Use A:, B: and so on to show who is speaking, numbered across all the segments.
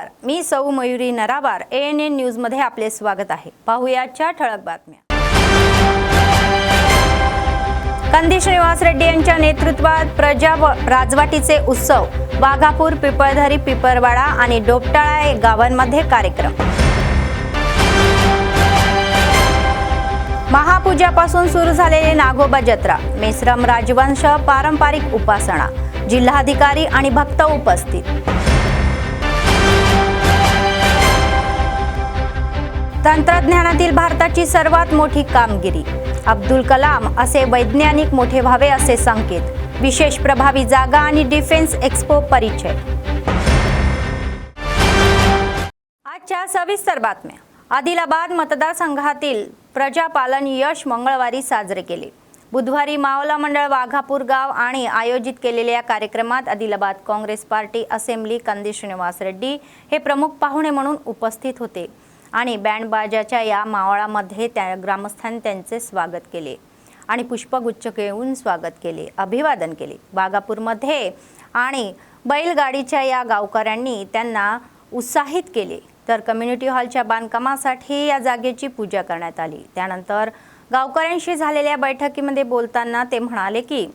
A: नमस्कार, मी सौ Mayuri नरावार ANN news मध्ये आपले स्वागत आहे। पाहुयाच्या ठळक बातम्या। कंदी श्रीनिवास रेड्डी यांच्या नेतृत्वात प्रजा राजवाटीचे उत्सव वाघापूर, पिपळधरी, पिपरवाडा आणि डोपटाळा गावांमध्ये कार्यक्रम। महापूजापासून सुरू झालेले नागोबा जत्रा, मेश्रम राजवंश पारंपरिक उपासना, जिल्हाधिकारी आणि भक्त उपस्थित। तंत्रज्ञानातील भारताची सर्वात मोठी कामगिरी, अब्दुल कलाम असे वैज्ञानिक मोठे व्हावे असे संकेत, विशेष प्रभावी जागा आणि डिफेन्स एक्सपो परिचय। आजच्या सविस्तर बातम्या। आदिलाबाद मतदारसंघातील प्रजापालन यश मंगळवारी साजरे केले। बुधवारी मावला मंडळ वाघापूर गाव आणि आयोजित केलेल्या कार्यक्रमात आदिलाबाद काँग्रेस पार्टी असेंब्ली कंदी श्रीनिवास रेड्डी हे प्रमुख पाहुणे म्हणून उपस्थित होते आणि बँड बाजाच्या या मावळामध्ये त्या ग्रामस्थांनी त्यांचे स्वागत केले आणि पुष्पगुच्छ घेऊन स्वागत केले, अभिवादन केले। वाघापूरमध्ये आणि बैलगाडीच्या या गावकऱ्यांनी त्यांना उत्साहित केले, तर कम्युनिटी हॉलच्या बांधकामासाठी या जागेची पूजा करण्यात आली। त्यानंतर गावकऱ्यांशी झालेल्या बैठकीमध्ये बोलताना ते म्हणाले की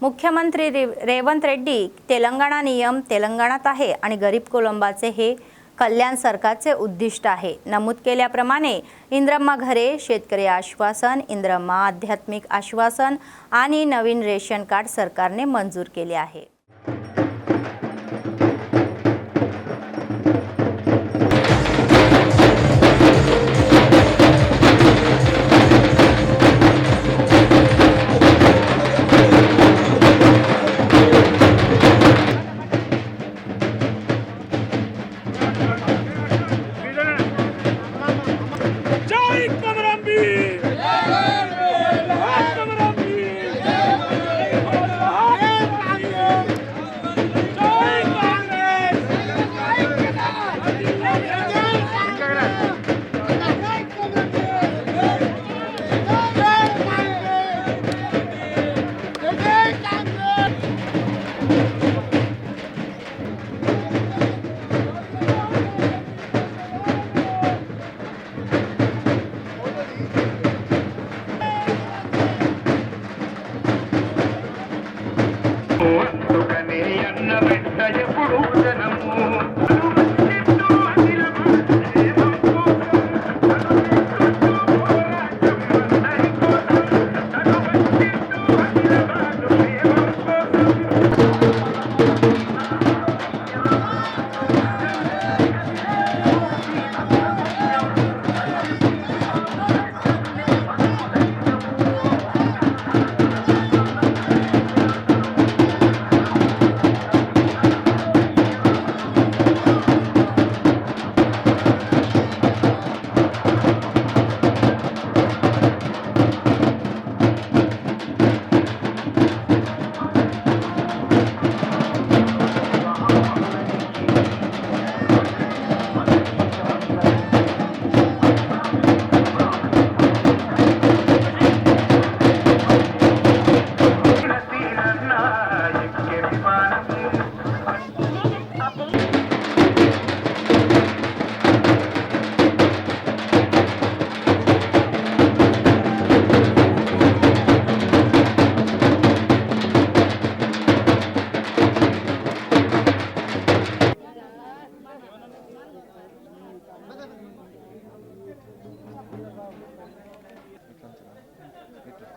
A: मुख्यमंत्री रेवंत रेड्डी तेलंगणा नियम तेलंगणात आहे आणि गरीब कुटुंबाचे हे कल्याण सरकारचे उद्दिष्ट आहे। नमूद केल्याप्रमाणे इंद्रम्मा घरे, शेतकरी आश्वासन, इंद्रम्मा आध्यात्मिक आश्वासन आणि नवीन रेशन कार्ड सरकारने मंजूर केले आहे।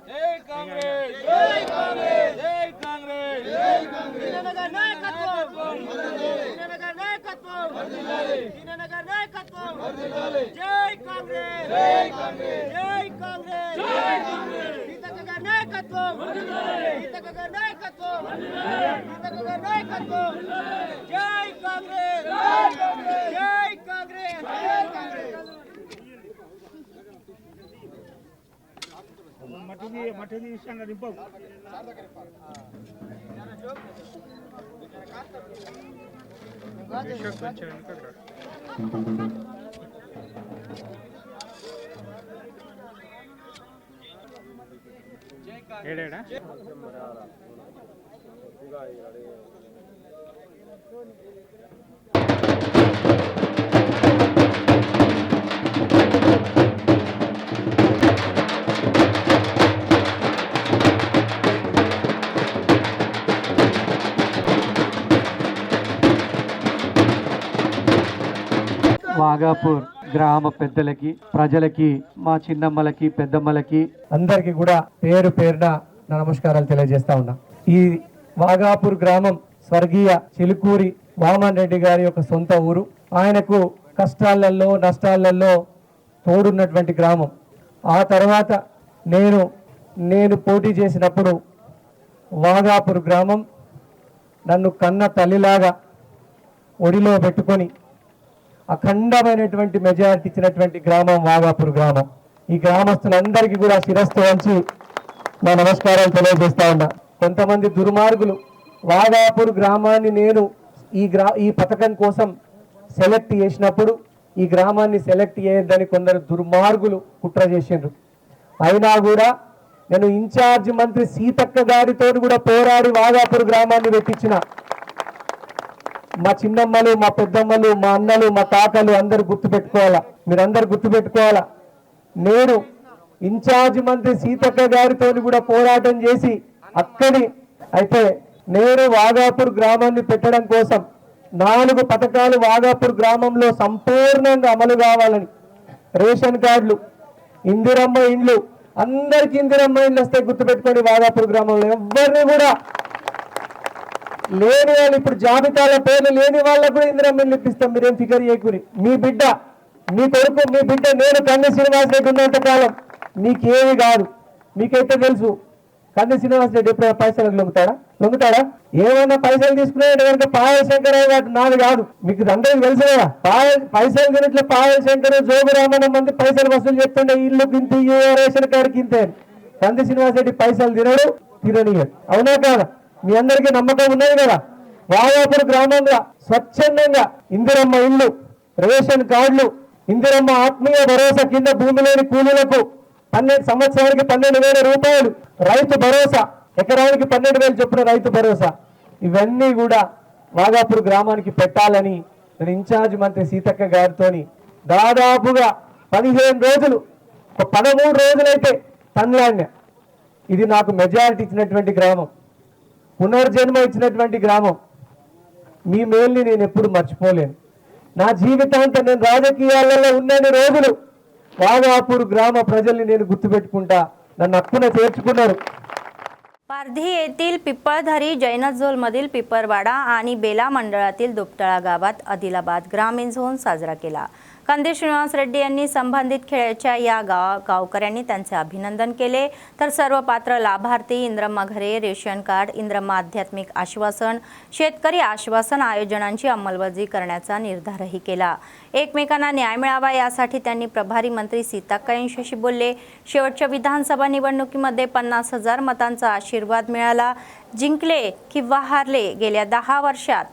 B: जय कांग्रेस, जय कांग्रेस, जय कांग्रेस, जय कांग्रेस। नगर नायकत्व नगर नायकत्व नगर नायकत्व जय कांग्रेस, जय कांग्रेस, जय कांग्रेस, जय कांग्रेस। नगर नायकत्व नगर नायकत्व नगर नायकत्व जय कांग्रेस, जय कांग्रेस, जय कांग्रेस, जय कांग्रेस। मठदी सांगा निंपव
C: ఏడేడా వాగాపూర్ గ్రామ పెద్దలకి, ప్రజలకి, మా చిన్నమ్మలకి, పెద్దమ్మలకి
D: అందరికీ కూడా పేరు పేరున నా నమస్కారాలు తెలియజేస్తా ఉన్నా. ఈ వాగాపూర్ గ్రామం స్వర్గీయ చిలుకూరి వామన్ రెడ్డి గారి యొక్క సొంత ఊరు. ఆయనకు కష్టాలలో నష్టాలలో తోడున్నటువంటి గ్రామం. ఆ తర్వాత నేను పోటీ చేసినప్పుడు వాగాపూర్ గ్రామం నన్ను కన్న తల్లిలాగా ఒడిలో పెట్టుకొని అఖండమైనటువంటి మెజారిటీ ఇచ్చినటువంటి గ్రామం వాగాపూర్ గ్రామం. ఈ గ్రామస్తులందరికీ కూడా శిరస్సు వంచి నా నమస్కారాలు తెలియజేస్తా ఉన్నా. కొంతమంది దుర్మార్గులు వాగాపూర్ గ్రామాన్ని నేను ఈ పథకం కోసం సెలెక్ట్ చేసినప్పుడు ఈ గ్రామాన్ని సెలెక్ట్ చేయొద్దని కొందరు దుర్మార్గులు కుట్ర చేసిండ్రు. అయినా కూడా నేను ఇన్ఛార్జ్ మంత్రి సీతక్క గారితో కూడా పోరాడి వాగాపూర్ గ్రామాన్ని పెట్టించిన. మా చిన్నమ్మలు, మా పెద్దమ్మలు, మా అన్నలు, మా తాతలు అందరు గుర్తుపెట్టుకోవాలా, మీరందరు గుర్తుపెట్టుకోవాలా. నేను ఇన్ఛార్జ్ మంత్రి సీతక్క గారితో కూడా పోరాటం చేసి అయితే నేను వాగాపూర్ గ్రామాన్ని పెట్టడం కోసం 4 పథకాలు వాగాపూర్ గ్రామంలో సంపూర్ణంగా అమలు కావాలని, రేషన్ కార్డులు, ఇందిరమ్మ ఇండ్లు, అందరికి ఇందిరమ్మ ఇండ్లు వస్తే గుర్తుపెట్టుకోండి. వాగాపూర్ గ్రామంలో ఎవరిని కూడా లేని వాళ్ళు, ఇప్పుడు జాబితాలో పేర్లు లేని వాళ్ళకు కూడా ఇందిరమ్మ ఇండ్లు ఇప్పిస్తాం. మీరేం ఫికర్ చేయకూరి. మీ బిడ్డ, మీ కొడుకు, మీ బిడ్డ నేను కన్నె శ్రీనివాస్ రెడ్డి ఉన్నంత కాలం మీకేమి కాదు. మీకైతే తెలుసు కన్నె శ్రీనివాస్ రెడ్డి ఎప్పుడు పైసలకు లొంగుతాడా? ఏమైనా పైసలు తీసుకునే పాయల శంకరయ్య గారు నాది కాదు. మీకు అందరికి తెలుసు కదా. పైసలు తినట్లే పాయల శంకర్, జోగురామన్న మంది పైసలు వసూలు చెప్తుండే ఇల్లు ఇంత, రేషన్ కార్డుకి ఇంతే. కన్నె శ్రీనివాస్ రెడ్డి పైసలు తిననియడు. అవునా కాదా? మీ అందరికీ నమ్మకం ఉన్నది కదా. వాగాపూర్ గ్రామంలో స్వచ్ఛందంగా ఇందిరమ్మ ఇల్లు, రేషన్ కార్డులు, ఇందిరమ్మ ఆత్మీయ భరోసా కింద భూమి లేని కూలీలకు 12 సంవత్సరానికి 12,000 రూపాయలు, రైతు భరోసా ఎకరానికి 12,000 చొప్పున రైతు భరోసా, ఇవన్నీ కూడా వాగాపూర్ గ్రామానికి పెట్టాలని నేను ఇన్ఛార్జ్ మంత్రి సీతక్క గారితో దాదాపుగా 15 రోజులు, 13 రోజులైతే తన్లాడిన. ఇది నాకు మెజారిటీ ఇచ్చినటువంటి గ్రామం, పునర్జన్మ ఇచ్చినటువంటి గ్రామం. మీ మేల్ని నేను ఎప్పుడు మర్చిపోలేను. నా జీవితాంతం నేను రాజకీయాలలో ఉన్నన్ని రోజులు वागापूर ग्राम प्रजल्नी నేను గుర్తుపెట్టుకుంటా నన్ను అక్కున చేర్చుకున్నారు।
A: पारधी येथील पिपळधरी जैनझोलमधील पिपरवाडा आणि बेला मंडळातील दुपटळा गावात आदिलाबाद ग्रामीण झोन साजरा केला। कंदील श्रीनिवास रेड्डी यांनी संबंधित खेळाच्या या गावकऱ्यांनी त्यांचे अभिनंदन केले। तर सर्व पात्र लाभार्थी इंद्रम्मा घरे, रेशन कार्ड, इंद्रम्मा आध्यात्मिक आश्वासन, शेतकरी आश्वासन आयोजनांची अंमलबजावणी करण्याचा निर्धारही केला। एकमेकांना न्याय मिळावा यासाठी त्यांनी प्रभारी मंत्री सीताक्का यांच्याशी बोलले। शेवटच्या विधानसभा निवडणुकीमध्ये 50,000 मतांचा आशीर्वाद मिळाला। जिंकले किंवा हारले, गेल्या 10 वर्षात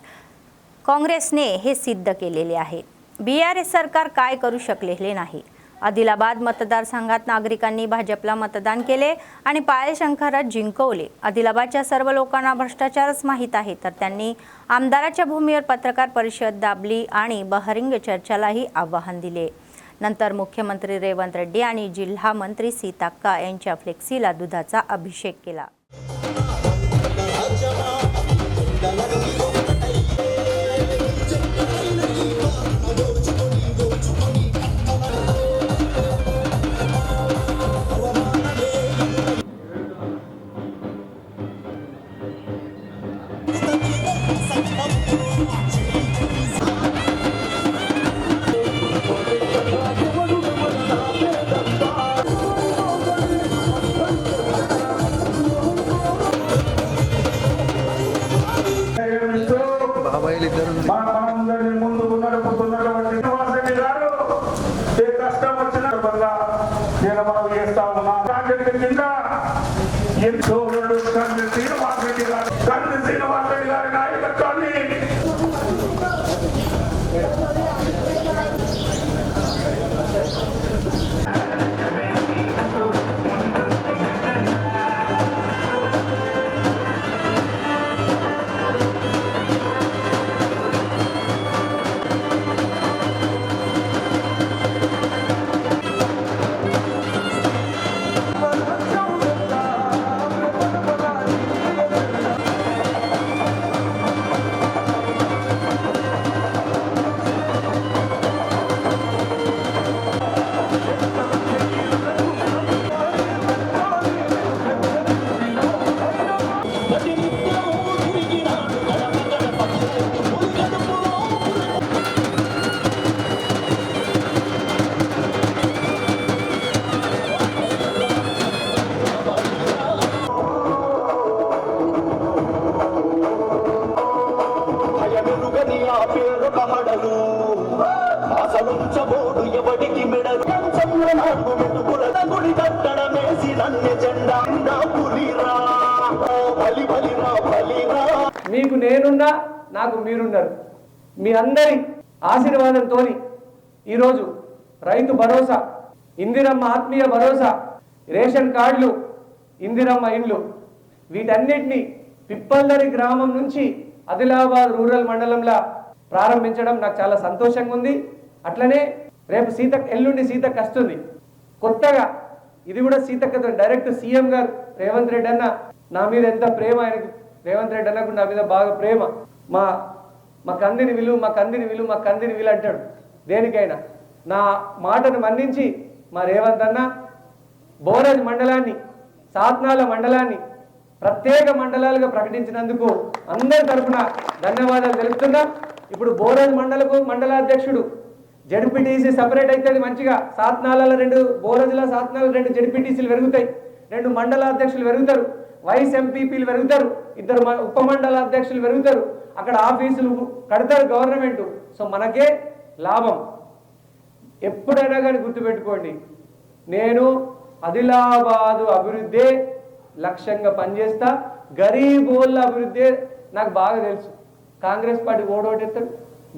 A: काँग्रेसने हे सिद्ध केलेले आहे। बीआरएस सरकार काय करू शकलेले नाही। आदिलाबाद मतदारसंघात नागरिकांनी भाजपला मतदान केले आणि पायल शंकरात जिंकवले। आदिलाबादच्या सर्व लोकांना भ्रष्टाचारच माहीत आहे, तर त्यांनी आमदाराच्या भूमीवर पत्रकार परिषद दाबली आणि बहिरंग चर्चेलाही आव्हान दिले। नंतर मुख्यमंत्री रेवंत रेड्डी आणि जिल्हा मंत्री सीताक्का यांच्या फ्लेक्सीला दुधाचा अभिषेक केला।
D: మీకు నేనున్నా నాకు మీరున్నారు. మీ అందరి ఆశీర్వాదంతో ఈరోజు రైతు భరోసా, ఇందిరమ్మ ఆత్మీయ భరోసా, రేషన్ కార్డులు, ఇందిరమ్మ ఇండ్లు వీటన్నిటిని పిప్పల్దరి గ్రామం నుంచి ఆదిలాబాద్ రూరల్ మండలంలో ప్రారంభించడం నాకు చాలా సంతోషంగా ఉంది. అట్లనే రేపు ఎల్లుండి సీతక్క వస్తుంది కొత్తగా. ఇది కూడా సీతక్కతో డైరెక్ట్ సీఎం గారు రేవంత్ రెడ్డి అన్న నా మీద ఎంత ప్రేమ ఆయనకు, రేవంత్ రెడ్డి అన్నకు నా మీద బాగా ప్రేమ. మా కందిని విలువ, మా కందిని విలువ, మా కందిని విలువ అంటాడు దేనికైనా. నా మాటను మన్నించి మా రేవంత్ అన్న బోరజ్ మండలాన్ని, సాత్నాల మండలాన్ని ప్రత్యేక మండలాలుగా ప్రకటించినందుకు అందరి తరఫున ధన్యవాదాలు తెలుపుతున్నాం. ఇప్పుడు బోరజ్ మండలాధ్యక్షుడు జడ్పీటీసీ సపరేట్ అవుతుంది మంచిగా. సాత్నాలలో 2 బోరజ్ల సాత్నాల 2 జడ్పీటీసీలు పెరుగుతాయి, 2 మండలాధ్యక్షులు పెరుగుతారు, వైస్ ఎంపీపీలు పెరుగుతారు, 2 ఉప మండలాధ్యక్షులు పెరుగుతారు. అక్కడ ఆఫీసులు కడతారు గవర్నమెంట్. సో మనకే లాభం. ఎప్పుడైనా కానీ గుర్తుపెట్టుకోండి, నేను ఆదిలాబాదు అభివృద్ధి లక్ష్యంగా పనిచేస్తా. గరీబోళ్ళ అభివృద్ధి నాకు బాగా తెలుసు. కాంగ్రెస్ పార్టీ ఓటేస్తాడు,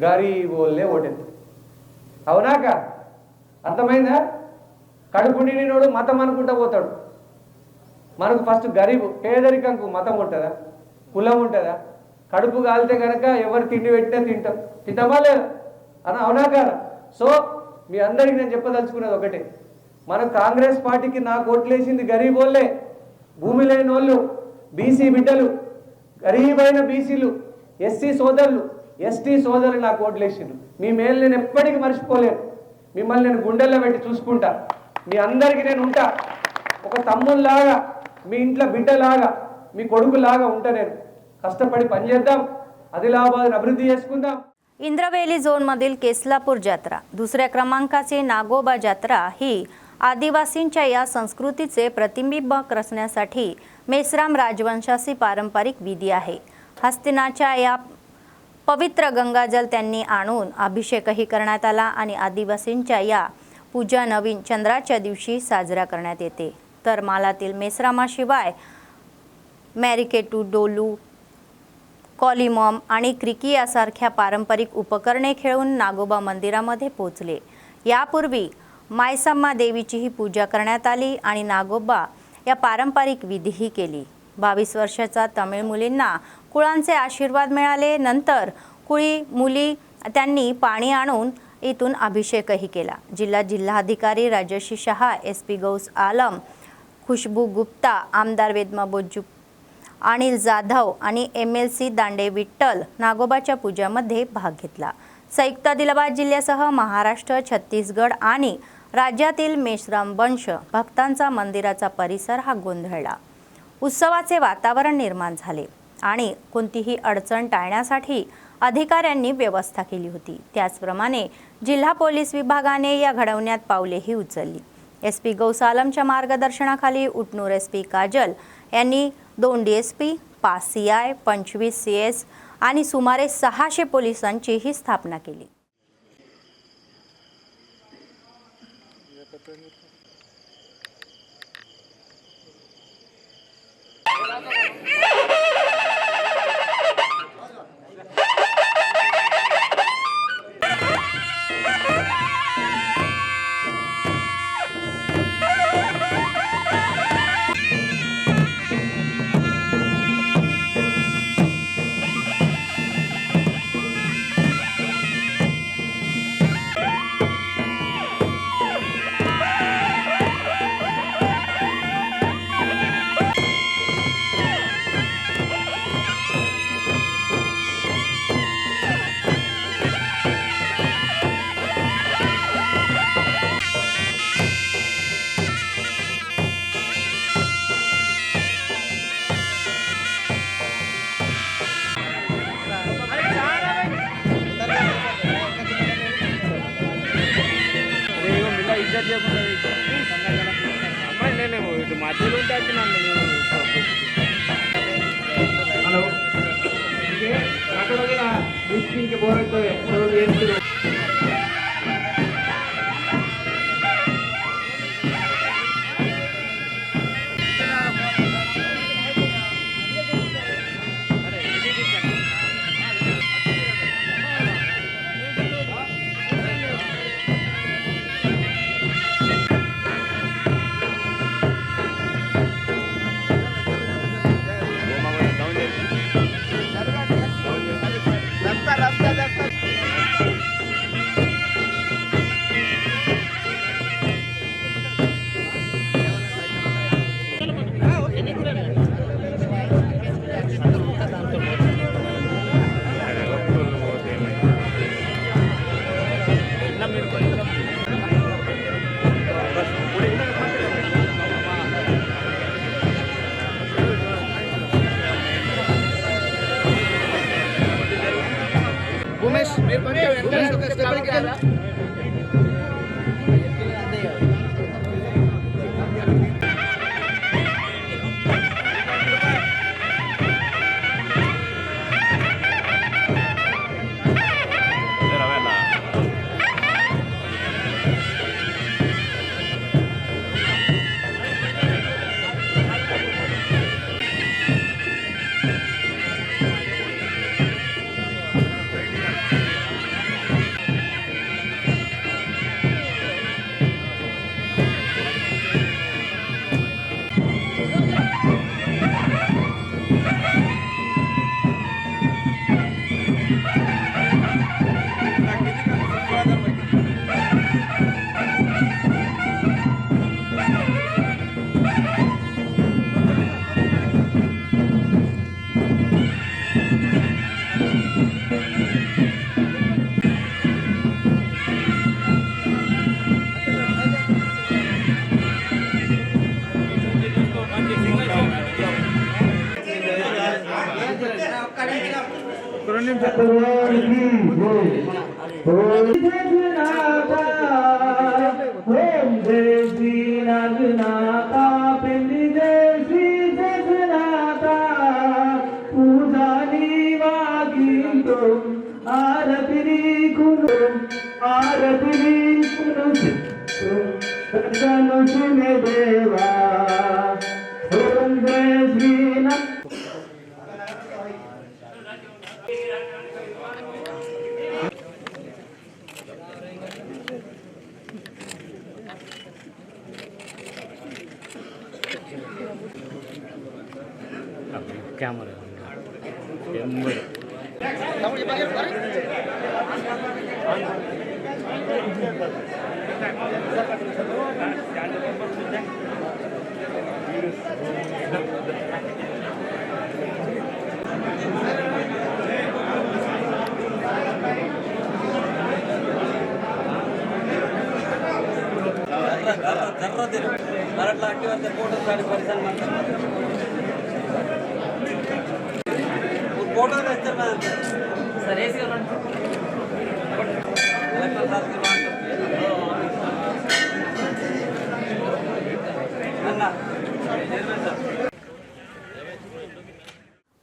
D: గరీబోళ్ళే ఓటేస్తాడు. అవునాక అర్థమైందా? కడుపు నిండినోడు మతం అనుకుంటా పోతాడు. మనకు ఫస్ట్ గరీబు, పేదరికంకు మతం ఉంటుందా, కులం ఉంటుందా? కడుపు కాలితే కనుక ఎవరు తిండి పెట్టినా తింటామా లేదా అని, అవునా కదా? సో మీ అందరికీ నేను చెప్పదలుచుకున్నది ఒకటే, మన కాంగ్రెస్ పార్టీకి నాకు ఓట్లేసింది గరీబోళ్ళే, భూమి లేని వాళ్ళు, బీసీ బిడ్డలు, గరీబైన బీసీలు, ఎస్సీ సోదరులు, ఎస్టీ సోదరులు నాకు ఓట్లేసిండ్రు. మీ మేలు నేను ఎప్పటికీ మర్చిపోలేను. మిమ్మల్ని నేను గుండెల్లో పెట్టి చూసుకుంటా. మీ అందరికీ నేను ఉంటా. ఒక తమ్ముళ్ళలాగా, మీ ఇంట్లో బిడ్డలాగా, మీ కొడుకులాగా ఉంటా. నేను కష్టపడి पणजेद्दाम आदिलाबाद अभिवृद्धी చేసుకుందాం.
A: इंद्रवेली झोनमधील केसलापूर जत्रा, दुसऱ्या क्रमांकाची नागोबा जत्रा ही आदिवासींच्या या संस्कृतीचे प्रतिबिंब रचण्यासाठी मेश्राम राजवंशाची पारंपरिक विधी आहे. हस्तिनाच्या या पवित्र गंगाजल त्यांनी आणून अभिषेकही करण्यात आला आणि आदिवासींच्या या पूजा नवीन चंद्राच्या दिवशी साजरा करण्यात येते. तर मालातील मेश्रामाशिवाय मॅरिकेटू, डोलू, कॉलिमॉम आणि क्रिकी यासारख्या पारंपरिक उपकरणे खेळून नागोबा मंदिरामध्ये पोहोचले. यापूर्वी मायसम्मा देवीचीही पूजा करण्यात आली आणि नागोबा या पारंपरिक विधीही केली. 22 वर्षाच्या तमिळ मुलींना कुळांचे आशीर्वाद मिळाले. नंतर कुळी मुली त्यांनी पाणी आणून इथून अभिषेकही केला. जिल्हाधिकारी राजश्री शहा, SP गौस आलम, खुशबू गुप्ता, आमदार वेदमा बोज्जू, अनिल जाधव आणि MLC दांडे विठ्ठल नागोबाच्या पूजामध्ये भाग घेतला. संयुक्त आदिलाबाद जिल्ह्यासह महाराष्ट्र, छत्तीसगड आणि राज्यातील मेश्राम वंश भक्तांचा मंदिराचा परिसर हा गोंधळला. उत्सवाचे वातावरण निर्माण झाले आणि कोणतीही अडचण टाळण्यासाठी अधिकाऱ्यांनी व्यवस्था केली होती. त्याचप्रमाणे जिल्हा पोलीस विभागाने या घडवण्यात पावलेही उचलली. SP गौस आलमच्या मार्गदर्शनाखाली उटनूर SP काजल यांनी 2 DSP, 5 CI, 25 CS आणि सुमारे 600 पोलिसांचीही स्थापना केली.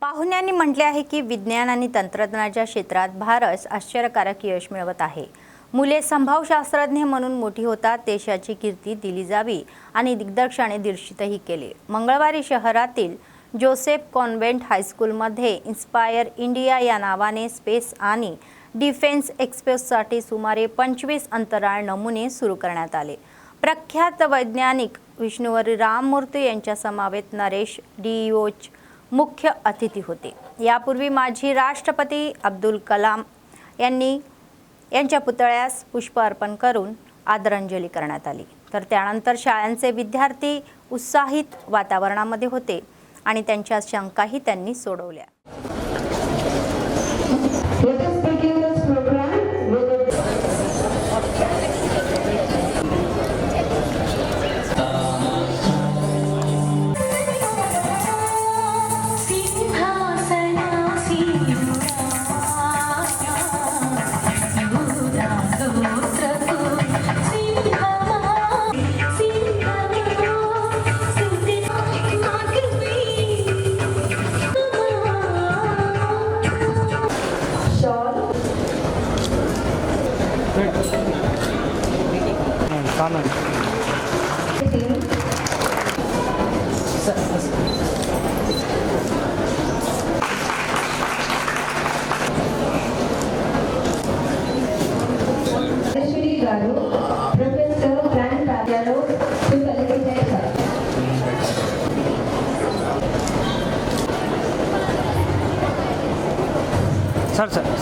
A: पाहुण्यांनी म्हटले आहे की विज्ञान आणि तंत्रज्ञानाच्या क्षेत्रात भारत आश्चर्यकारक यश मिळवत आहे. मुले संभाव्यशास्त्रज्ञ म्हणून मोठी होतात, देशाची कीर्ती दिली जावी आणि दिग्दर्शनाने दिग्दर्शितही केले. मंगळवारी शहरातील जोसेफ कॉन्व्हेंट हायस्कूलमध्ये इन्स्पायर इंडिया या नावाने स्पेस आणि डिफेन्स एक्सप्रेससाठी सुमारे 25 अंतराळ नमुने सुरू करण्यात आले. प्रख्यात वैज्ञानिक विष्णुवर्य राममूर्ती यांच्या समवेत नरेश DOH मुख्य अतिथी होते. यापूर्वी माजी राष्ट्रपती अब्दुल कलाम यांच्या पुतळ्यास पुष्प अर्पण करून आदरांजली करण्यात आली. तर त्यानंतर शाळांचे विद्यार्थी उत्साहित वातावरणामध्ये होते आणि त्यांच्या शंकाही त्यांनी सोडवल्या.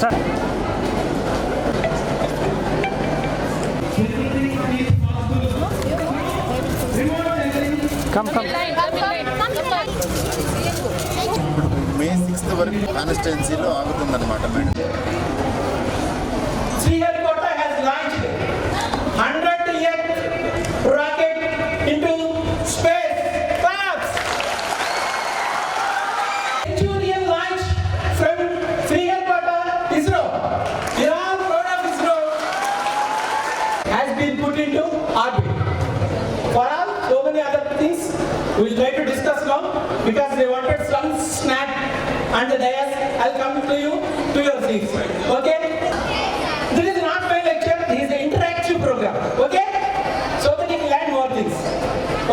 C: सर कम
E: May 6th వరకు కాన్స్టిట్యుయెన్సీలో ఆగుతుందన్నమాట madam.
B: Sriharikota has launched 100th rocket into space. Claps. Centurion launch from Sriharikota ISRO. We are all proud of ISRO. Has been put into orbit. For all, so many other things we will try to discuss now because they wanted some snack and the dais. I'll come to you to your seats. Okay? This is not my lecture, this is an interactive program. Okay? So that you can learn more things.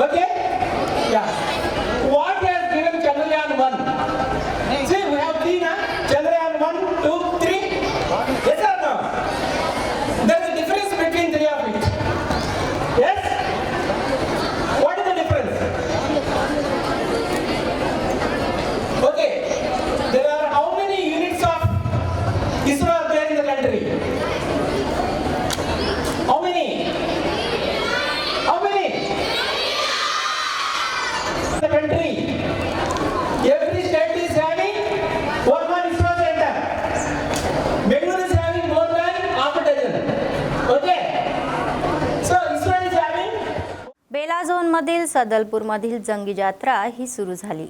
B: Okay? Yeah. What has given Chandrayaan 1? See, we have seen Chandrayaan 1, 2, 3. Yes or no? There is a difference between three of it. Yes? What is the difference? Okay. There are how many units of ISRO are there in the country? How many? How many? The country. Every state is having one ISRO center. Bangalore is having more than half a dozen. Okay? So ISRO is having.
A: बेला झोनमधील सदलपूरमधील जंगी यात्रा ही सुरू झाली.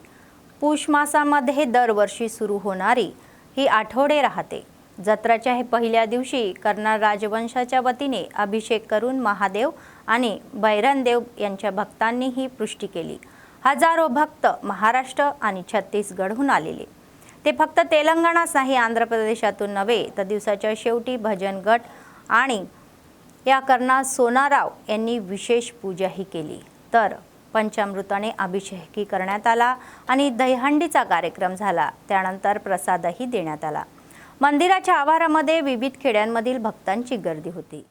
A: पुष मासामध्ये दरवर्षी सुरू होणारी ही आठवडे राहते. जत्राच्या हे पहिल्या दिवशी कर्नाल राजवंशाच्या वतीने अभिषेक करून महादेव आणि बैरनदेव यांच्या भक्तांनी ही पुष्टी केली. हजारो भक्त महाराष्ट्र आणि छत्तीसगडहून आलेले. ते फक्त तेलंगणाच नाही, आंध्र प्रदेशातून नव्हे. तर दिवसाच्या शेवटी भजन गट आणि या कर्नाल सोनाराव यांनी विशेष पूजाही केली. तर पंचामृताने अभिषेकही करण्यात आला आणि दहीहंडीचा कार्यक्रम झाला. त्यानंतर प्रसादही देण्यात आला. मंदिराच्या आवारामध्ये विविध खेड्यांमधील भक्तांची गर्दी होती.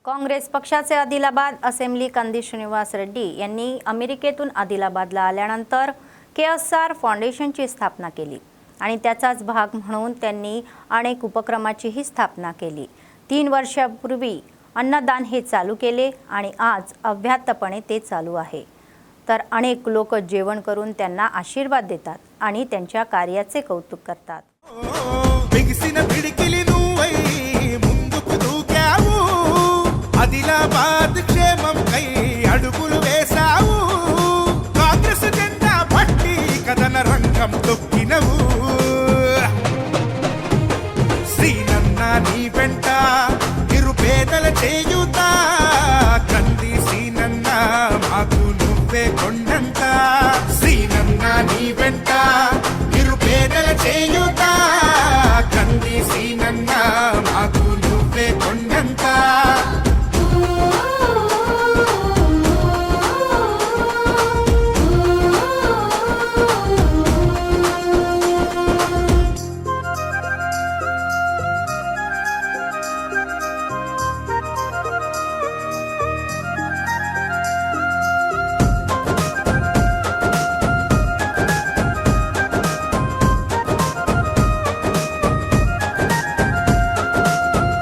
A: काँग्रेस पक्षाचे आदिलाबाद असेंब्ली कंदी श्रीनिवास रेड्डी यांनी अमेरिकेतून आदिलाबादला आल्यानंतर KSR फाउंडेशनची स्थापना केली आणि त्याचाच भाग म्हणून त्यांनी अनेक उपक्रमाचीही स्थापना केली. 3 वर्षापूर्वी अन्नदान हे चालू केले आणि आज अव्याहतपणे ते चालू आहे. तर अनेक लोक जेवण करून त्यांना आशीर्वाद देतात आणि त्यांच्या कार्याचे कौतुक करतात.
F: ఆదిలాబాద్ క్షేమం కై అడుగులు వేసావు. కాంగ్రెస్ జెండా పట్టి కథన రంగం తొక్కినవు. శ్రీనన్న నీ వెంట నిరుపేదల చేయుత. కంది శ్రీనన్న మాకు నువ్వే కొండంత. శ్రీనన్న నీ వెంట నిరుపేదల చేయుత. కంది శ్రీనన్న మాకు నువ్వే కొండంత.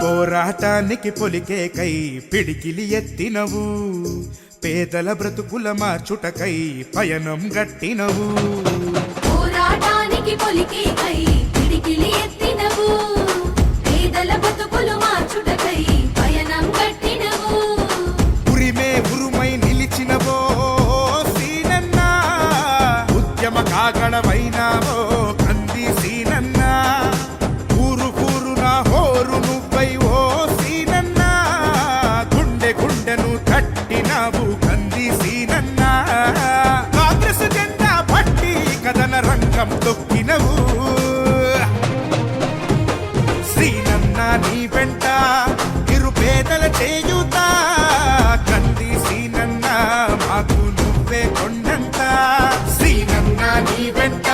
F: పోరాటానికి పొలికే కై పిడికిలి ఎత్తినవు. పేదల బ్రతుకుల మార్చుటకై పయనం గట్టినవు.
G: పోరాటానికి పొలికే కై పిడికిలి ఎత్తినవు. పేదల బ్రతుకులు మార్చుటకై పయనం గట్టినవు.
F: ఉరిమే ఉరుమై నిలిచినవో సీనన్న. ఉద్యమ కాగడమైనావో కంది సీనన్న. ఊరు ఊరున హోరు నువ్వై ఓ సీనన్న. గుండె గుండెను కట్టినావు కంది సీనన్న. కాంగ్రెస్ జెండా పట్టి కథన రంగం తొక్కినవు. శ్రీనన్న నీ వెంట నిరుపేదల చేయుత. కంది సీనన్న మాకు నువ్వే కొండంత. శ్రీనన్న నీ వెంట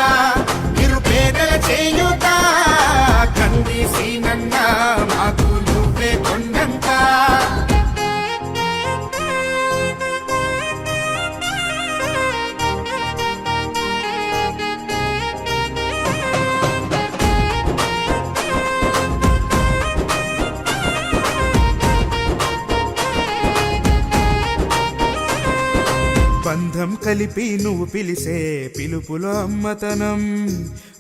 F: నిరుపేదల చేయుత. కంది సీనన్న మాకు నువ్వే కొండంత. బంధం కలిపి నువ్వు పిలిసే పిలుపులో అమ్మతనం.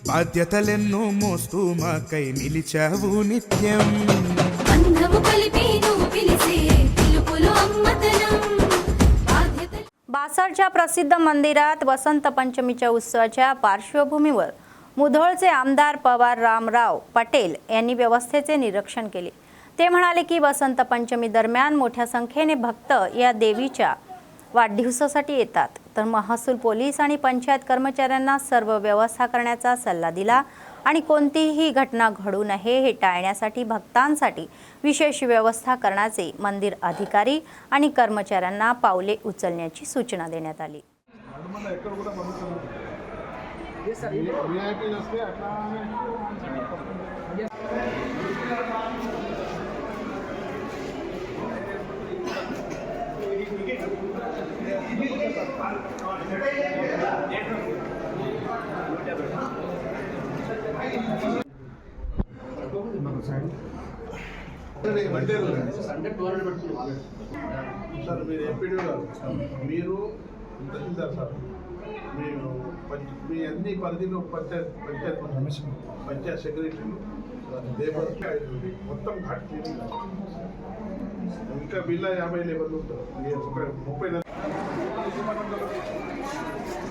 F: బాధ్యతలెన్నో మోస్తూ మాకై నిలిచావు నిత్యం.
G: బంధము కలిపి నువ్వు పిలిసే పిలుపులో అమ్మతనం. బాధ్యత
A: बासरच्या प्रसिद्ध मंदिरात वसंत पंचमीच्या उत्सवाच्या पार्श्वभूमीवर मुधोळचे आमदार पवार रामराव पटेल यांनी व्यवस्थेचे निरीक्षण केले. ते म्हणाले की वसंत पंचमी दरम्यान मोठ्या संख्येने भक्त या देवीच्या वाढदिवसासाठी येतात, तर महसूल पोलीस आणि पंचायत कर्मचाऱ्यांना सर्व व्यवस्था करण्याचा सल्ला दिला आणि कोणतीही घटना घडू नये हे टाळण्यासाठी भक्तांसाठी विशेष व्यवस्था करण्याचे मंदिर अधिकारी आणि कर्मचाऱ्यांना पावले उचलण्याची सूचना देण्यात आली.
H: సార్ మీరు ఎంపీడీ గారు మీరు ఇంతర్ సార్ మీరు మీ అన్ని పరిధిలో పంచాయత్ సెక్రటరీలు లేబర్ మొత్తం ఘాట్ క్లీనింగ్ ఇంకా బిల్ల 50 లేబర్లు ఉంటారు. మీరు ఒక 30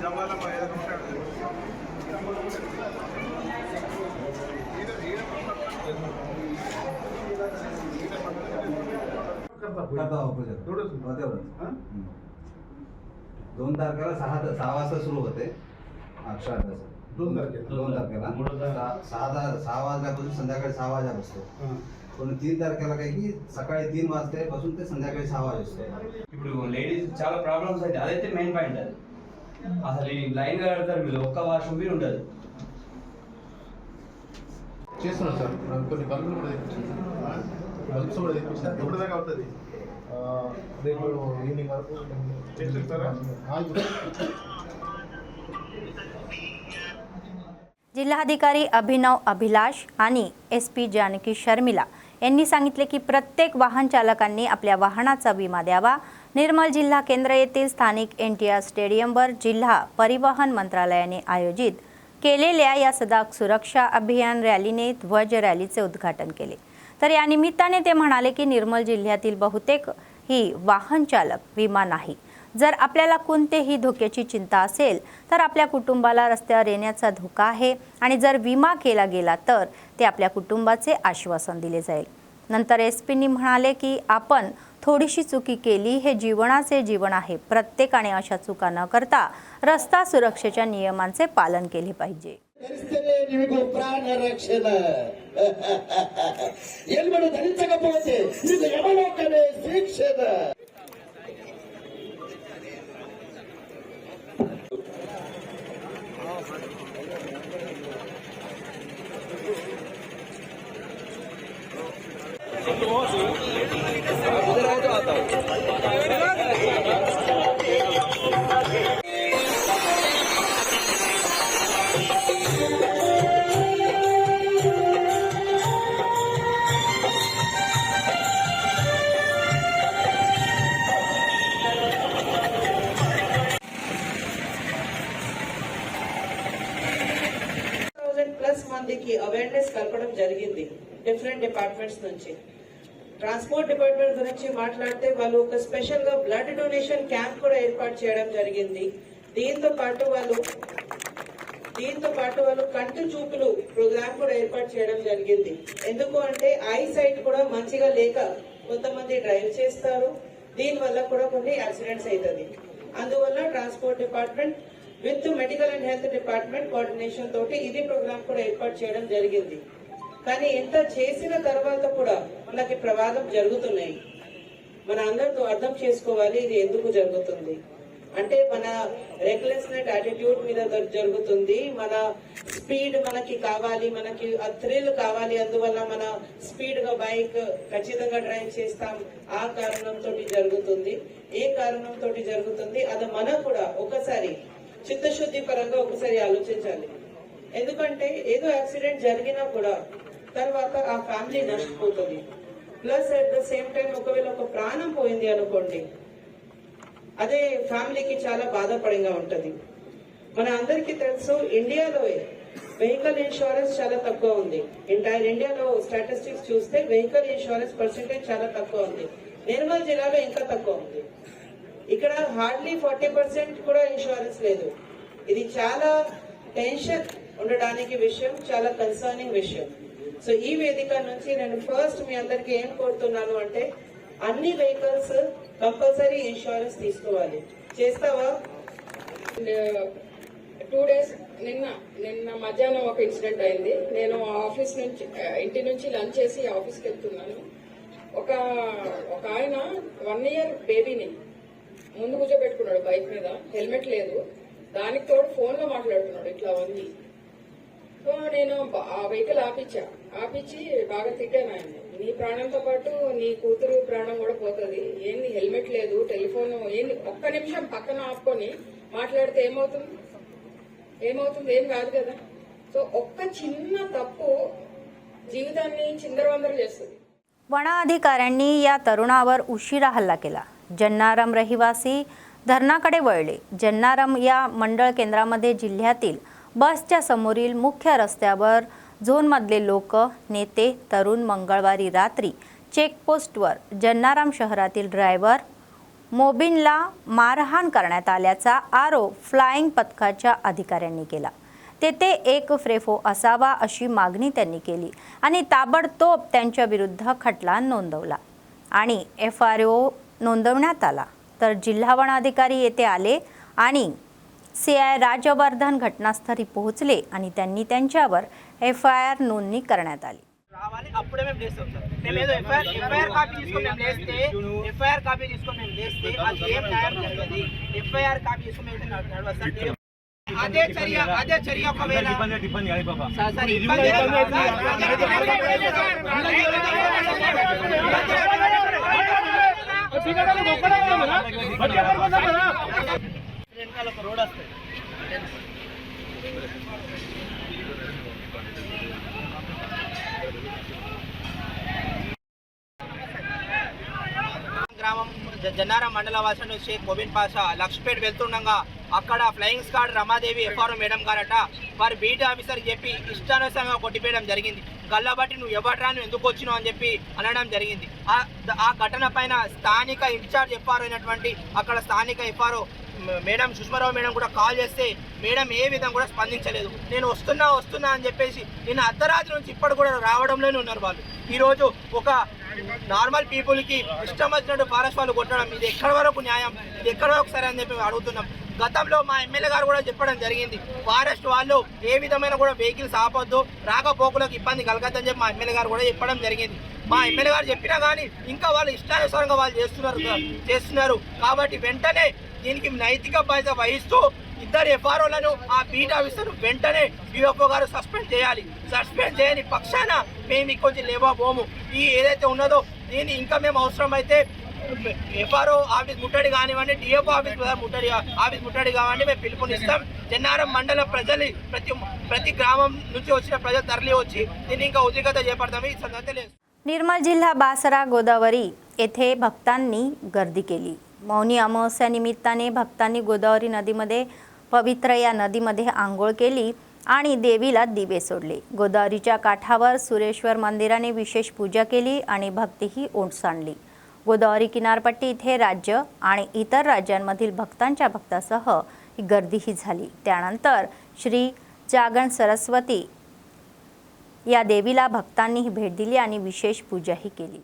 H: జమాల 5 నిమిషాలు
I: दोन तारखेला 6 वाजता सुरू होते. अक्षर
H: 2 तारखेला
I: 6 वाजल्यापासून संध्याकाळी 6 वाजेपर्यंत. पण 3 तारखेला काही की सकाळी 3 वाजल्यापासून ते संध्याकाळी 6 वाजेपर्यंत.
J: ఇప్పుడు లేడీస్ చాలా ప్రాబ్లమ్స్ అయితే అదైతే మెయిన్ పాయింట్. అది అసలు ఈ లైన్ గా కడతారు, మీరు ఒక్క వాష్రూమ్ కూడా ఉండదు.
E: చేస్తున్నాం సార్, కొన్ని బల్బులు కూడా తెప్పించాం. బల్బ్స్ కూడా తెప్పించాం.
H: ఎప్పటిదాకా అవుతుంది?
E: రేపు ఈవినింగ్ వరకు
H: చేస్తారా?
A: जिल्हाधिकारी अभिनव अभिलाष आणि SP जानकी शर्मिला यांनी सांगितले की प्रत्येक वाहन चालकांनी आपल्या वाहनाचा विमा द्यावा. निर्मल जिल्हा केंद्र येथील स्थानिक NTR स्टेडियमवर जिल्हा परिवहन मंत्रालयाने आयोजित केलेल्या या सदाक सुरक्षा अभियान रॅलीने ध्वज रॅलीचे उद्घाटन केले. तर या निमित्ताने ते म्हणाले की निर्मल जिल्ह्यातील बहुतेक ही वाहन चालक विमा नाही. जर आपल्याला कोणतेही धोक्याची चिंता असेल तर आपल्या कुटुंबाला रस्त्यावर येण्याचा धोका आहे आणि जर विमा केला गेला तर ते आपल्या कुटुंबाचे आश्वासन दिले जाईल. नंतर SPनी म्हणाले की आपण थोडीशी चुकी केली हे जीवनाचे जीवन आहे. प्रत्येकाने अशा चुका न करता रस्ता सुरक्षेच्या नियमांचे पालन केले पाहिजे.
D: ಪ್ರಾಣ ರಕ್ಷಣೆ ಎಲ್ಬಡು ಧರಿಸకపోతే ಇದು ಯಮಲೋಕವೇ ಶಿಕ್ಷೆ.
K: ప్లస్ మందికి అవేర్నెస్ కల్పడం జరిగింది డిఫరెంట్ డిపార్ట్మెంట్స్ నుంచి. ట్రాన్స్పోర్ట్ డిపార్ట్మెంట్ గురించి మాట్లాడితే వాళ్ళు ఒక స్పెషల్ గా బ్లడ్ డొనేషన్ క్యాంప్ కూడా ఏర్పాటు చేయడం జరిగింది. దీంతో పాటు వాళ్ళు కంటి చూపులు ప్రోగ్రామ్ కూడా ఏర్పాటు చేయడం జరిగింది. ఎందుకు అంటే ఐ సైట్ కూడా మంచిగా లేక కొంతమంది డ్రైవ్ చేస్తారు, దీని వల్ల కూడా కొన్ని యాక్సిడెంట్స్ అవుతుంది. అందువల్ల transport department with medical and health department coordination తోటి ఇది ప్రోగ్రామ్ కూడా ఏర్పాటు చేయడం జరిగింది. కానీ ఎంత చేసిన తర్వాత కూడా మనకి ప్రమాదం జరుగుతున్నాయి. మన అందరితో అర్థం చేసుకోవాలి ఇది ఎందుకు జరుగుతుంది అంటే మన రెక్లెస్నెస్ యాటిట్యూడ్ మీద జరుగుతుంది. మన స్పీడ్ మనకి కావాలి, మనకి థ్రిల్ కావాలి, అందువల్ల మన స్పీడ్ గా బైక్ ఖచ్చితంగా డ్రైవ్ చేస్తాం. ఆ కారణంతో జరుగుతుంది. ఏ కారణంతో జరుగుతుంది అది మనం కూడా ఒకసారి చిత్తశుద్ధి పరంగా ఒకసారి ఆలోచించాలి. ఎందుకంటే ఏదో యాక్సిడెంట్ జరిగినా కూడా తర్వాత ఆ ఫ్యామిలీ నష్టపోతుంది. Plus at the same time ఒకవేళ ఒక ప్రాణం పోయింది అనుకోండి, అదే ఫ్యామిలీకి చాలా బాధాపడంగా ఉంటది. మన అందరికీ తెలుసు ఇండియాలో వెహికల్ ఇన్సూరెన్స్ చాలా తక్కువ ఉంది. ఎంటైర్ ఇండియాలో స్టాటిస్టిక్స్ చూస్తే వెహికల్ ఇన్సూరెన్స్ పర్సెంటేజ్ చాలా తక్కువ ఉంది. నిర్మల్ జిల్లాలో ఇంకా తక్కువ ఉంది. ఇక్కడ హార్డ్లీ 40% కూడా ఇన్సూరెన్స్ లేదు. ఇది చాలా టెన్షన్ ఉండడానికి విషయం, చాలా కన్సర్నింగ్ విషయం. సో ఈ వేదిక నుంచి నేను ఫస్ట్ మీ అందరికి ఏం కోరుతున్నాను అంటే అన్ని వెహికల్స్ కంపల్సరీ ఇన్సూరెన్స్ తీసుకోవాలి. చేస్తావా?
L: 2 days నిన్న మధ్యాహ్నం ఒక ఇన్సిడెంట్ అయింది. నేను ఆఫీస్ నుంచి ఇంటి నుంచి లంచ్ చేసి ఆఫీస్కి వెళ్తున్నాను. ఒక ఆయన 1 year బేబీని ముందు కూర్చోబెట్టుకున్నాడు బైక్ మీద, హెల్మెట్ లేదు, దానికి తోడు ఫోన్ లో మాట్లాడుతున్నాడు ఇట్లా ఉంది. సో నేను ఆ వెహికల్ ఆపించి బాగా తిట్టాను ఆయన్ని. నీ ప్రాణంతో పాటు నీ కూతురు ప్రాణం కూడా పోతుంది, ఏంది హెల్మెట్ లేదు, టెలిఫోన్ ఏంది, ఒక్క నిమిషం పక్కన ఆపుకొని మాట్లాడితే ఏమవుతుంది? ఏం కాదు కదా. సో ఒక్క चिन्न तप्पू जीवितांनी चिंदरवांदर చేస్తుంది.
A: वन अधिकाऱ्यांनी या तरुणावर उशिरा हल्ला केला. जन्नारम रहिवासी धरणाकडे वळले. जन्नारम या मंडळ केंद्रामध्ये जिल्ह्यातील बसच्या समोरील मुख्य रस्त्यावर झोनमधले लोक, नेते, तरुण मंगळवारी रात्री चेकपोस्टवर जन्नारम शहरातील ड्रायव्हर मोबिनला मारहाण करण्यात आल्याचा आरोप फ्लाइंग पथकाच्या अधिकाऱ्यांनी केला. तेथे एक फ्रेफो असावा अशी मागणी त्यांनी केली आणि ताबडतोब त्यांच्या विरुद्ध खटला नोंदवला आणि FRO नोंदवण्यात आला. तर जिल्हा वन अधिकारी येथे आले आणि CI राजवर्धन घटनास्थळी पोहोचले आणि त्यांनी त्यांच्यावर FIR नोंदणी करण्यात आली.
B: అప్పుడే మేము చేస్తాం సార్. మేము ఏదో ఎఫ్ఐఆర్ కాపీ తీసుకొని మేము లేస్తే అది ఏం న్యాయం జరగదు. ఎఫ్ఐఆర్ కాపీ తీసుకొని మేము నడవాలి సార్. అదే చర్య ఒకవేళ సార్ ఇబ్బంది ఒక రోడ్ వస్తుంది. గ్రామం జన్నారం మండల వాసన షేక్ మొబిన్ పాషా లక్ష్పేట్ వెళ్తుండగా అక్కడ flying squad Ramadevi FRO madam గారట వారి బీట్ ఆఫీసర్ చెప్పి ఇష్టానుసారంగా కొట్టిపోయడం జరిగింది. గల్లబట్టి నువ్వు ఎవట్రా, నువ్వు ఎందుకు వచ్చినావు అని చెప్పి అనడం జరిగింది. ఆ ఘటన పైన స్థానిక ఇన్ఛార్జ్ FRO అయినటువంటి అక్కడ స్థానిక FRO మేడం సుష్మారావు మేడం కూడా కాల్ చేస్తే మేడం ఏ విధంగా కూడా స్పందించలేదు. నేను వస్తున్నా అని చెప్పేసి నిన్న అర్ధరాత్రి నుంచి ఇప్పటి కూడా రావడంలోనే ఉన్నారు వాళ్ళు. ఈరోజు ఒక నార్మల్ పీపుల్కి ఇష్టం వచ్చినట్టు ఫారెస్ట్ వాళ్ళు కొట్టడం, ఇది ఎక్కడి వరకు న్యాయం, ఇది ఎక్కడి వరకు సరే అని చెప్పి అడుగుతున్నాం. గతంలో మా ఎమ్మెల్యే గారు కూడా చెప్పడం జరిగింది, ఫారెస్ట్ వాళ్ళు ఏ విధమైన కూడా వెహికల్స్ ఆపొద్దు, రాకపోకలకు ఇబ్బంది కలగద్దని చెప్పి మా ఎమ్మెల్యే గారు కూడా చెప్పడం జరిగింది. మా ఎమ్మెల్యే గారు చెప్పినా కానీ ఇంకా వాళ్ళు ఇష్టానుసారంగా వాళ్ళు చేస్తున్నారు. కాబట్టి వెంటనే దీనికి నైతిక బాధ్యత వహిస్తూ ఇద్దరు FROలను ఆ బీట్ ఆఫీసర్ వెంటనే DFO గారు సస్పెండ్ చేయాలి. సస్పెండ్ చేయని పక్షాన మేము కొంచెం లేవబోము. ఈ ఏదైతే ఉన్నదో దీన్ని ఇంకా మేము అవసరమైతే FRO ఆఫీస్ ముట్టడి కానివ్వండి, DFO ఆఫీస్ ముట్టడి కానివ్వండి మేము పిలుపునిస్తాం. జన్నారం మండల ప్రజలు ప్రతి గ్రామం నుంచి వచ్చిన ప్రజలు తరలి వచ్చి దీన్ని ఇంకా ఉద్రిక్తత చేపడతాము. ఈ సంగతి లేదు.
A: निर्मल जिल्हा बासरा गोदावरी येथे भक्तांनी गर्दी केली. मौनी अमावस्या निमित्ताने भक्तांनी गोदावरी नदीमध्ये पवित्र या नदीमध्ये आंघोळ केली आणि देवीला दिवे सोडले. गोदावरीच्या काठावर सुरेश्वर मंदिराने विशेष पूजा केली आणि भक्तीही ओसंडली. गोदावरी किनारपट्टी इथे राज्य आणि इतर राज्यांमधील भक्तांच्या भक्तासह गर्दीही झाली. त्यानंतर श्री जागरण सरस्वती या देवीला भक्तांनी भेट दिली आणि विशेष पूजाही केली.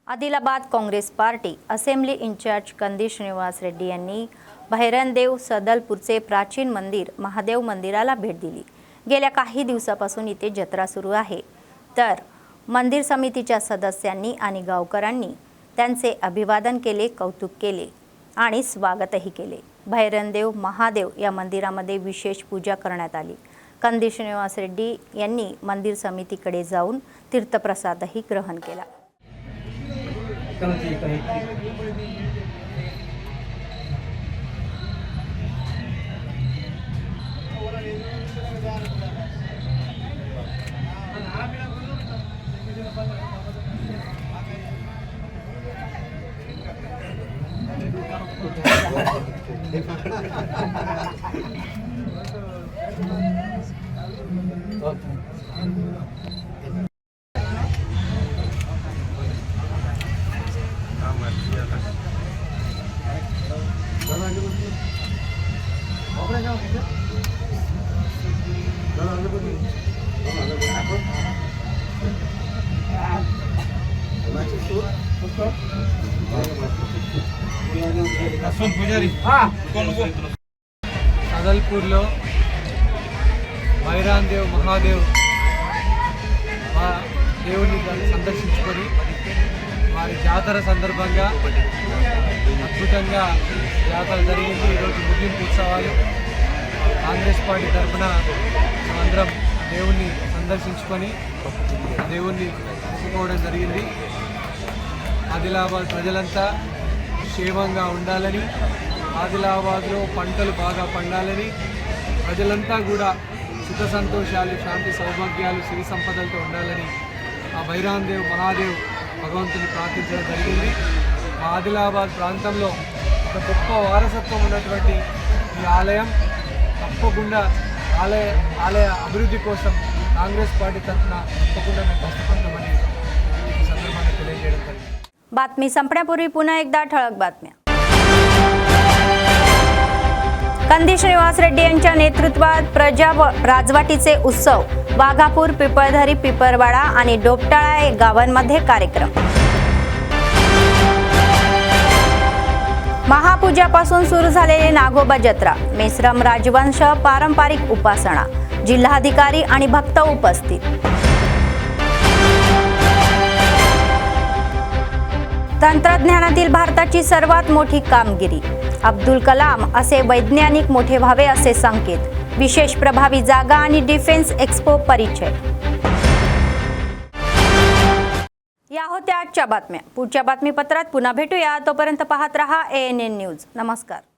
A: Adilabad Congress party assembly incharge Kandi Srinivas Reddy यांनी भैरनदेव सदलपूरचे प्राचीन मंदिर महादेव मंदिराला भेट दिली. गेल्या काही दिवसापासून इथे जत्रा सुरू आहे. तर मंदिर समितीच्या सदस्यांनी आणि गावकऱ्यांनी त्यांचे अभिवादन केले, कौतुक केले आणि स्वागतही केले. भैरनदेव महादेव या मंदिरामध्ये विशेष पूजा करण्यात आली. कंदी श्रीनिवास रेड्डी यांनी मंदिर समितीकडे जाऊन तीर्थप्रसादही ग्रहण केला.
C: అదల్పూర్లో వైరాందేవ్ మహాదేవ్ దేవుని సందర్శించుకొని వారి జాతర సందర్భంగా అద్భుతంగా జాతర జరిగింది. ఈరోజు ముగింపు ఉత్సవాలు. కాంగ్రెస్ పార్టీ తరఫున అందరం దేవుణ్ణి సందర్శించుకొని దేవుణ్ణి ఒప్పుకోవడం జరిగింది. ఆదిలాబాద్ ప్రజలంతా క్షేమంగా ఉండాలని, ఆదిలాబాద్లో పంటలు బాగా పండాలని, ప్రజలంతా కూడా సుఖ సంతోషాలు, శాంతి సౌభాగ్యాలు, సిరి సంపదలతో ఉండాలని ఆ వైరాందేవ్ మహాదేవ్ భగవంతుని ప్రార్థించడం జరిగింది. మా ఆదిలాబాద్ ప్రాంతంలో ఒక గొప్ప వారసత్వం ఉన్నటువంటి ఈ ఆలయం తప్పకుండా ఆలయ అభివృద్ధి కోసం కాంగ్రెస్ పార్టీ తరఫున తప్పకుండా మేము కష్టపడతామని ఈ संदर्भाने తెలియజేయడం జరిగింది.
A: बातमी संपण्यापूर्वी पुन्हा एकदा ठळक बातम्या. कंदी श्रीनिवास रेड्डी यांच्या नेतृत्वात प्रजा राजवाटीचे उत्सव वाघापूर, पिपळधरी, पिपरवाडा आणि डोपटाळा या गावांमध्ये कार्यक्रम. महापूजापासून सुरू झालेली नागोबा जत्रा, मेश्रम राजवंश पारंपरिक उपासना, जिल्हाधिकारी आणि भक्त उपस्थित. तंत्रज्ञानातील भारताची सर्वात मोठी कामगिरी, अब्दुल कलाम असे वैज्ञानिक मोठे व्हावे असे संकेत, विशेष प्रभावी जागा आणि डिफेन्स एक्स्पो परिचय. या होत्या आजच्या बातम्या. पुढच्या बातमीपत्रात पुन्हा भेटूया. तोपर्यंत पाहत रहा ANN न्यूज. नमस्कार.